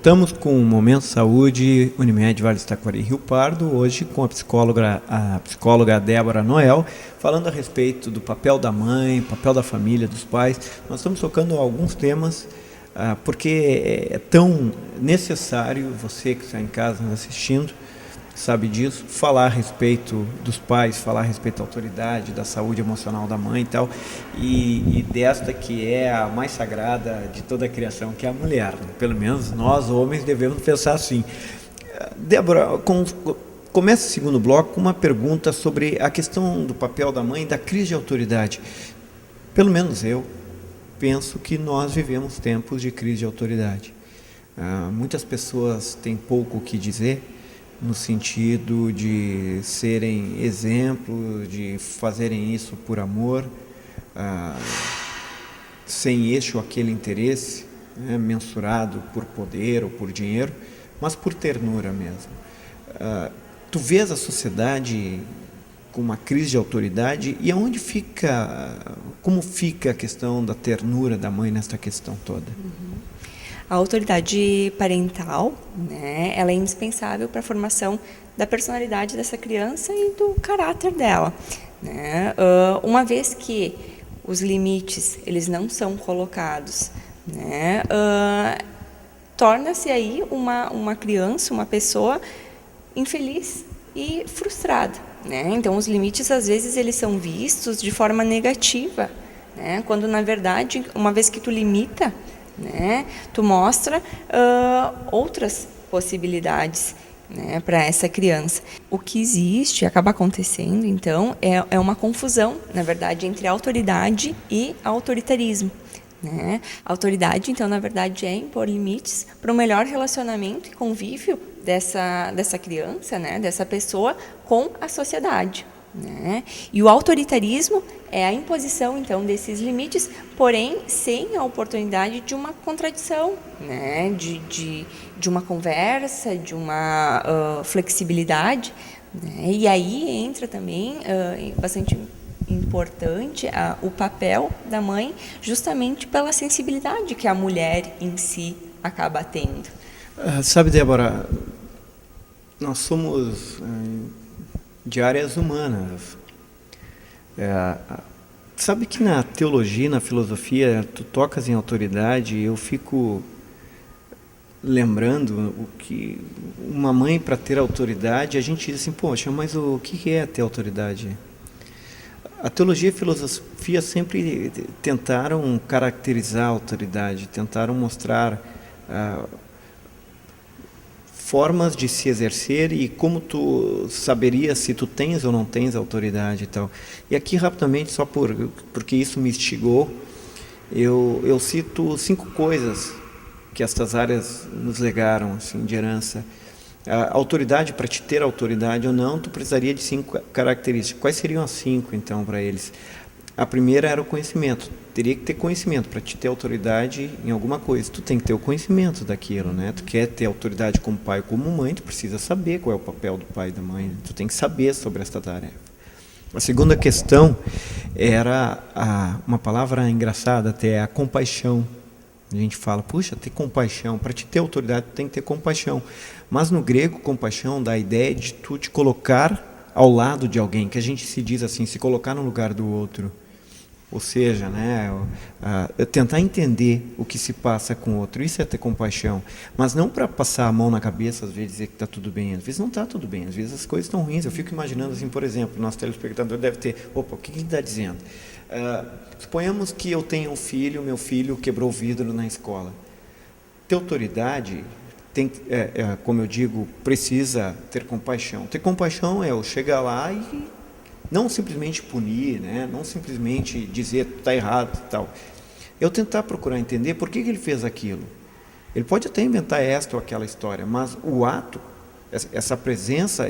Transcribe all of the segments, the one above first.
Voltamos com o Momento Saúde, Unimed Vale do Taquari, Rio Pardo, hoje com a psicóloga Débora Noel, falando a respeito do papel da mãe, papel da família, dos pais. Nós estamos tocando alguns temas, porque é tão necessário, você que está em casa nos assistindo, sabe disso, falar a respeito dos pais, falar a respeito da autoridade, da saúde emocional da mãe e tal, e desta que é a mais sagrada de toda a criação, que é a mulher. Pelo menos nós, homens, devemos pensar assim. Débora, começa o segundo bloco com uma pergunta sobre a questão do papel da mãe e da crise de autoridade. Pelo menos eu penso que nós vivemos tempos de crise de autoridade. Muitas pessoas têm pouco o que dizer, no sentido de serem exemplo, de fazerem isso por amor, sem este ou aquele interesse, né, mensurado por poder ou por dinheiro, mas por ternura mesmo. Tu vês a sociedade com uma crise de autoridade, e aonde fica, como fica a questão da ternura da mãe nesta questão toda? A autoridade parental, né, ela é indispensável para a formação da personalidade dessa criança e do caráter dela, né? Uma vez que os limites eles não são colocados, né, torna-se aí uma criança, uma pessoa infeliz e frustrada, né? Então os limites às vezes eles são vistos de forma negativa, né? Quando na verdade, uma vez que tu limita, né, tu mostra outras possibilidades, né, para essa criança. O que existe, acaba acontecendo, então, é uma confusão, na verdade, entre autoridade e autoritarismo. Né? A autoridade, então, na verdade, é impor limites para o melhor relacionamento e convívio dessa criança, né, dessa pessoa com a sociedade. Né? E o autoritarismo é a imposição, então, desses limites, porém, sem a oportunidade de uma contradição, né? de uma conversa, de uma flexibilidade. Né? E aí entra também bastante importante o papel da mãe, justamente pela sensibilidade que a mulher em si acaba tendo. Sabe, Débora, nós somos de áreas humanas. Sabe que na teologia, na filosofia, tu tocas em autoridade, eu fico lembrando o que uma mãe, para ter autoridade, a gente diz assim, poxa, mas o que é ter autoridade? A teologia e a filosofia sempre tentaram caracterizar a autoridade, tentaram mostrar formas de se exercer e como tu saberias se tu tens ou não tens autoridade e tal. E aqui, rapidamente, só porque isso me instigou, eu cito 5 coisas que estas áreas nos legaram, assim, de herança. A autoridade, para te ter autoridade ou não, tu precisaria de 5 características. Quais seriam as 5, então, para eles? A primeira era o conhecimento. Teria que ter conhecimento para te ter autoridade em alguma coisa. Tu tem que ter o conhecimento daquilo, né? Tu quer ter autoridade como pai ou como mãe, tu precisa saber qual é o papel do pai e da mãe. Tu tem que saber sobre esta tarefa. A segunda questão era uma palavra engraçada até, a compaixão. A gente fala, puxa, ter compaixão. Para te ter autoridade, tu tem que ter compaixão. Mas no grego, compaixão dá a ideia de tu te colocar ao lado de alguém, que a gente se diz assim, se colocar no lugar do outro. Ou seja, né, tentar entender o que se passa com o outro, isso é ter compaixão. Mas não para passar a mão na cabeça, às vezes dizer que está tudo bem. Às vezes não está tudo bem, às vezes as coisas estão ruins. Eu fico imaginando assim, por exemplo, nosso telespectador deve ter, opa, o que ele está dizendo? Suponhamos que eu tenha um filho, meu filho quebrou o vidro na escola. Ter autoridade, como eu digo, precisa ter compaixão. Ter compaixão é eu chegar lá e não simplesmente punir, né? Não simplesmente dizer que está errado e tal. Eu tentar procurar entender por que ele fez aquilo. Ele pode até inventar esta ou aquela história, mas o ato, essa presença,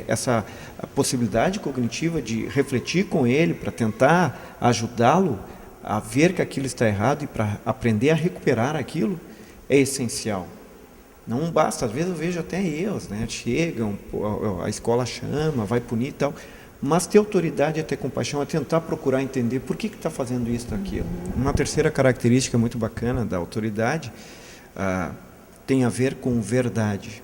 essa possibilidade cognitiva de refletir com ele para tentar ajudá-lo a ver que aquilo está errado e para aprender a recuperar aquilo, é essencial. Não basta, às vezes eu vejo até erros, né? Chegam, a escola chama, vai punir e tal. Mas ter autoridade é ter compaixão, é tentar procurar entender por que está fazendo isso ou aquilo. Uma terceira característica muito bacana da autoridade tem a ver com verdade.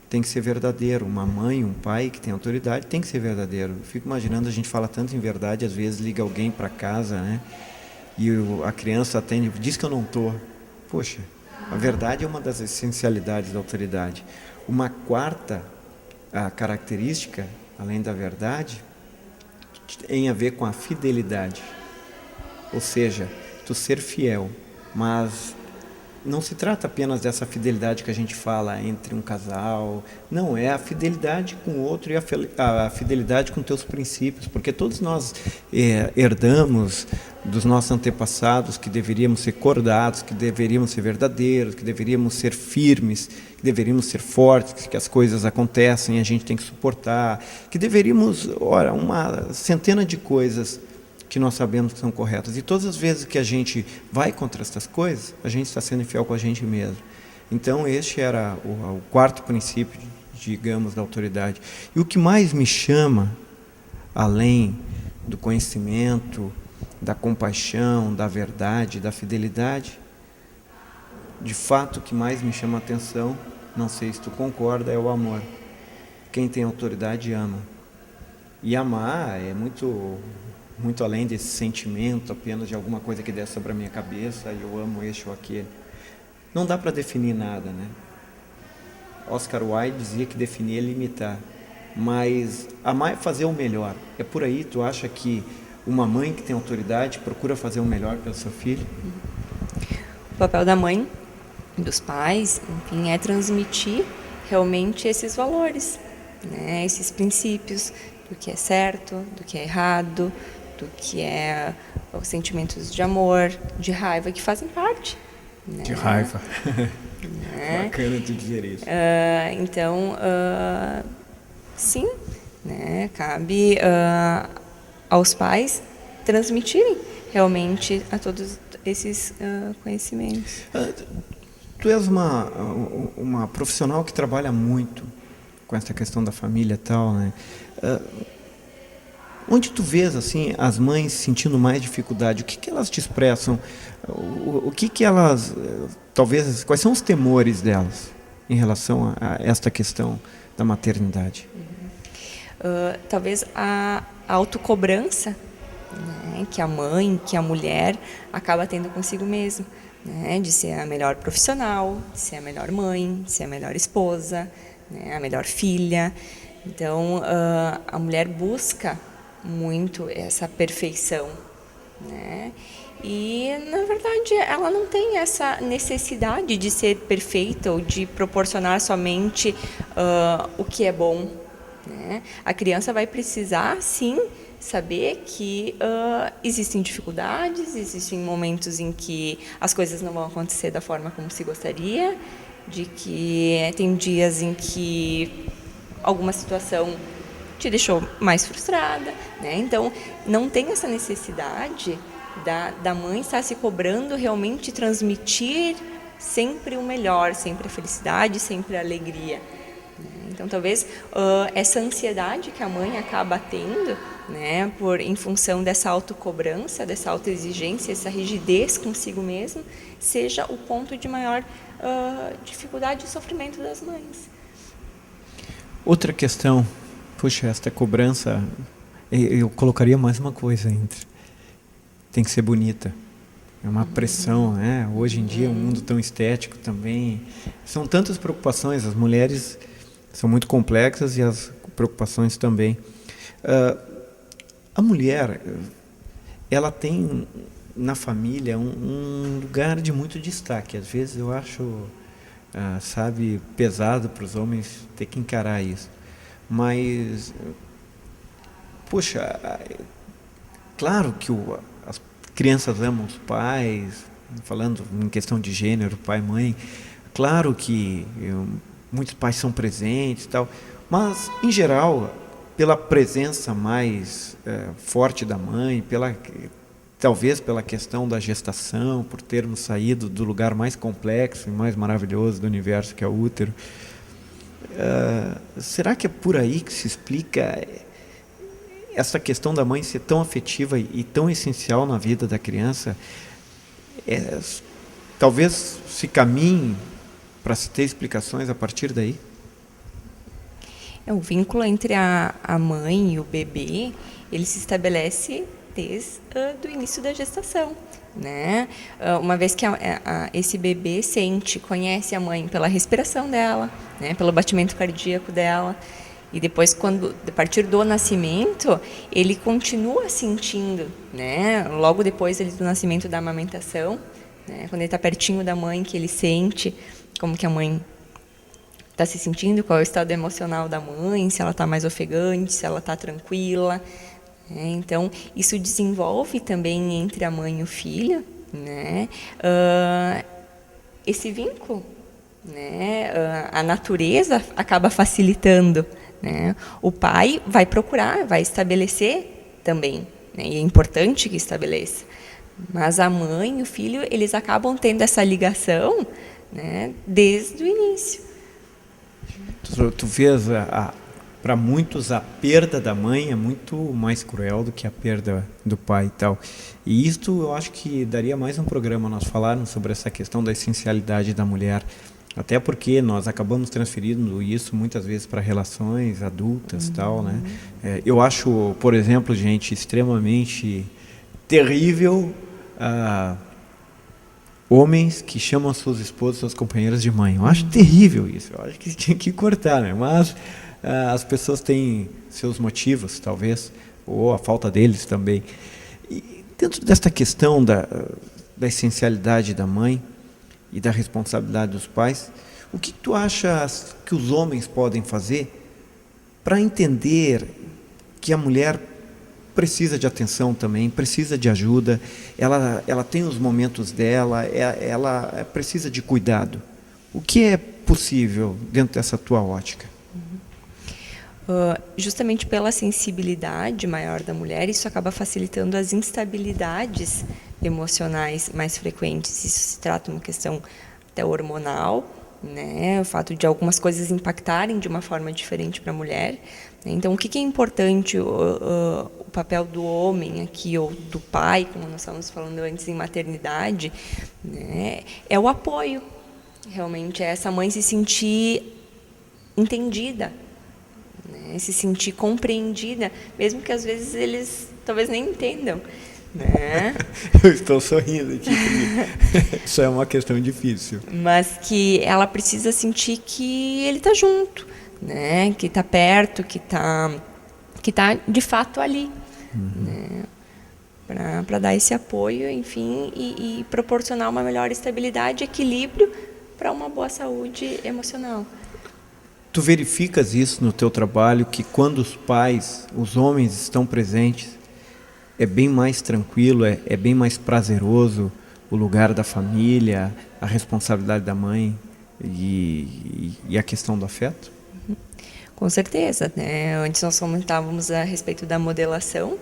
Tem que ser verdadeiro. Uma mãe, um pai que tem autoridade tem que ser verdadeiro. Eu fico imaginando, a gente fala tanto em verdade, às vezes liga alguém para casa, né? E a criança atende, diz que eu não estou. Poxa, a verdade é uma das essencialidades da autoridade. Uma quarta característica, além da verdade, tem a ver com a fidelidade. Ou seja, tu ser fiel, mas não se trata apenas dessa fidelidade que a gente fala entre um casal. Não, é a fidelidade com o outro e a fidelidade com teus princípios, porque todos nós herdamos dos nossos antepassados que deveríamos ser cordados, que deveríamos ser verdadeiros, que deveríamos ser firmes, que deveríamos ser fortes, que as coisas acontecem e a gente tem que suportar, que deveríamos, ora, uma centena de coisas que nós sabemos que são corretas. E todas as vezes que a gente vai contra essas coisas, a gente está sendo infiel com a gente mesmo. Então, este era o quarto princípio, digamos, da autoridade. E o que mais me chama, além do conhecimento, da compaixão, da verdade, da fidelidade, de fato, o que mais me chama a atenção, não sei se tu concorda, é o amor. Quem tem autoridade ama. E amar é muito além desse sentimento apenas de alguma coisa que desce sobre a minha cabeça e eu amo este ou aquele. Não dá para definir nada, né? Oscar Wilde dizia que definir é limitar, mas amar é fazer o melhor. É por aí, tu acha que uma mãe que tem autoridade procura fazer o melhor pelo seu filho? O papel da mãe, dos pais, enfim, é transmitir realmente esses valores, né? Esses princípios do que é certo, do que é errado, do que é os sentimentos de amor, de raiva, que fazem parte. Né? De raiva. Né? Bacana tu dizer isso. Então, sim, né? Cabe aos pais transmitirem realmente a todos esses conhecimentos. Tu és uma profissional que trabalha muito com essa questão da família e tal, né? Onde tu vês assim as mães sentindo mais dificuldade? O que elas te expressam? O que elas, talvez, quais são os temores delas em relação a esta questão da maternidade? Talvez a autocobrança, né, que a mãe, que a mulher acaba tendo consigo mesma, né, de ser a melhor profissional, de ser a melhor mãe, de ser a melhor esposa, né, a melhor filha. Então, a mulher busca muito essa perfeição, né? E, na verdade, ela não tem essa necessidade de ser perfeita ou de proporcionar somente o que é bom, né? A criança vai precisar, sim, saber que existem dificuldades, existem momentos em que as coisas não vão acontecer da forma como se gostaria, de que tem dias em que alguma situação te deixou mais frustrada, né? Então, não tem essa necessidade da mãe estar se cobrando realmente transmitir sempre o melhor, sempre a felicidade, sempre a alegria. Né? Então, talvez essa ansiedade que a mãe acaba tendo, né, em função dessa autocobrança, dessa autoexigência, essa rigidez consigo mesma, seja o ponto de maior dificuldade e sofrimento das mães. Outra questão, puxa, esta cobrança, eu colocaria mais uma coisa ainda. Tem que ser bonita. É uma pressão, né? Hoje em dia, um mundo tão estético também. São tantas preocupações, as mulheres são muito complexas e as preocupações também. A mulher, ela tem na família um lugar de muito destaque. Às vezes eu acho, pesado para os homens ter que encarar isso. Mas, poxa, claro que as crianças amam os pais, falando em questão de gênero, pai e mãe, claro que muitos pais são presentes e tal, mas, em geral, pela presença mais forte da mãe, talvez pela questão da gestação, por termos saído do lugar mais complexo e mais maravilhoso do universo, que é o útero, será que é por aí que se explica essa questão da mãe ser tão afetiva e tão essencial na vida da criança? Talvez se caminhe para se ter explicações a partir daí? O vínculo entre a mãe e o bebê, ele se estabelece desde o início da gestação, né? Uma vez que esse bebê conhece a mãe pela respiração dela, né? Pelo batimento cardíaco dela, e depois, a partir do nascimento, ele continua sentindo, né? Logo depois do nascimento, da amamentação, né? Quando ele está pertinho da mãe, que ele sente como que a mãe está se sentindo, qual é o estado emocional da mãe, se ela está mais ofegante, se ela está tranquila. Né? Então, isso desenvolve também entre a mãe e o filho, né? Esse vínculo, né? A natureza acaba facilitando, né? O pai vai procurar, vai estabelecer também, né? E é importante que estabeleça. Mas a mãe e o filho, eles acabam tendo essa ligação, né? Desde o início. Tu vês, para muitos, a perda da mãe é muito mais cruel do que a perda do pai e tal. E isto eu acho que daria mais um programa nós falarmos sobre essa questão da essencialidade da mulher. Até porque nós acabamos transferindo isso muitas vezes para relações adultas e tal, né? Eu acho, por exemplo, gente, extremamente terrível homens que chamam suas esposas, suas companheiras de mãe. Eu acho terrível isso. Eu acho que tinha que cortar, né? Mas as pessoas têm seus motivos, talvez, ou a falta deles também. E dentro desta questão da essencialidade da mãe e da responsabilidade dos pais, o que tu achas que os homens podem fazer para entender que a mulher precisa de atenção também, precisa de ajuda, ela tem os momentos dela, ela precisa de cuidado? O que é possível dentro dessa tua ótica? Justamente pela sensibilidade maior da mulher, isso acaba facilitando as instabilidades emocionais mais frequentes. Isso se trata de uma questão até hormonal, né? O fato de algumas coisas impactarem de uma forma diferente para a mulher. Então, o que é importante, o papel do homem aqui, ou do pai, como nós estávamos falando antes, em maternidade, né? É o apoio. Realmente, é essa mãe se sentir entendida, né? Se sentir compreendida, mesmo que às vezes eles talvez nem entendam. Né? Eu estou sorrindo aqui, porque isso é uma questão difícil. Mas que ela precisa sentir que ele está junto, né? Que está perto, que tá de fato ali, né? Para dar esse apoio, enfim, e proporcionar uma melhor estabilidade e equilíbrio para uma boa saúde emocional. Tu verificas isso no teu trabalho, que quando os pais, os homens estão presentes, é bem mais tranquilo, é bem mais prazeroso o lugar da família, a responsabilidade da mãe e a questão do afeto? Com certeza, né? Antes nós comentávamos a respeito da modelação,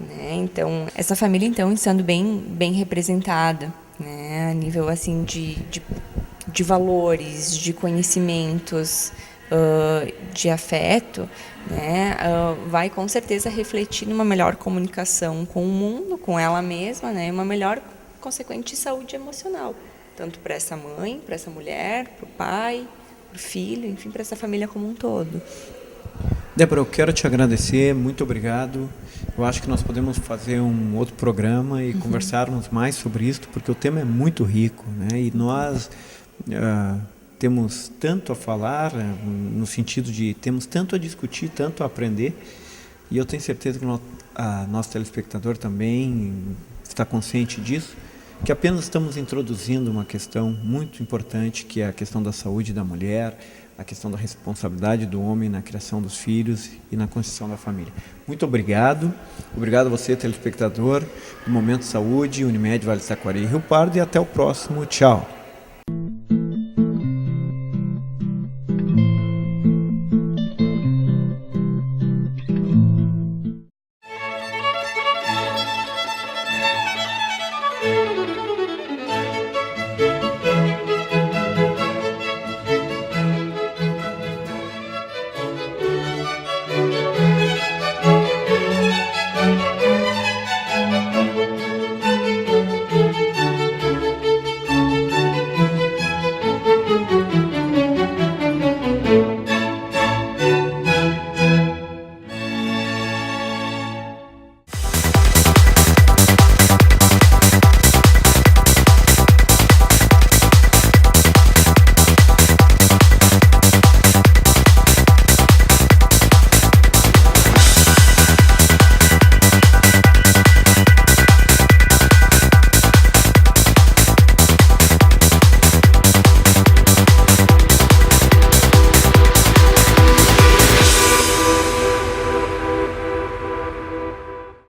né? Então, essa família então estando bem representada, né? A nível assim de valores, de conhecimentos, de afeto, né? Vai com certeza refletir numa melhor comunicação com o mundo, com ela mesma, né? Uma melhor consequente saúde emocional, tanto para essa mãe, para essa mulher, para o pai, para o filho, enfim, para essa família como um todo. Débora, eu quero te agradecer, muito obrigado. Eu acho que nós podemos fazer um outro programa e conversarmos mais sobre isso, porque o tema é muito rico, né? E nós temos tanto a falar, no sentido de temos tanto a discutir, tanto a aprender, e eu tenho certeza que nosso telespectador também está consciente disso, que apenas estamos introduzindo uma questão muito importante, que é a questão da saúde da mulher, a questão da responsabilidade do homem na criação dos filhos e na construção da família. Muito obrigado. Obrigado a você, telespectador do Momento Saúde, Unimed Vale do Taquari e Rio Pardo, e até o próximo. Tchau.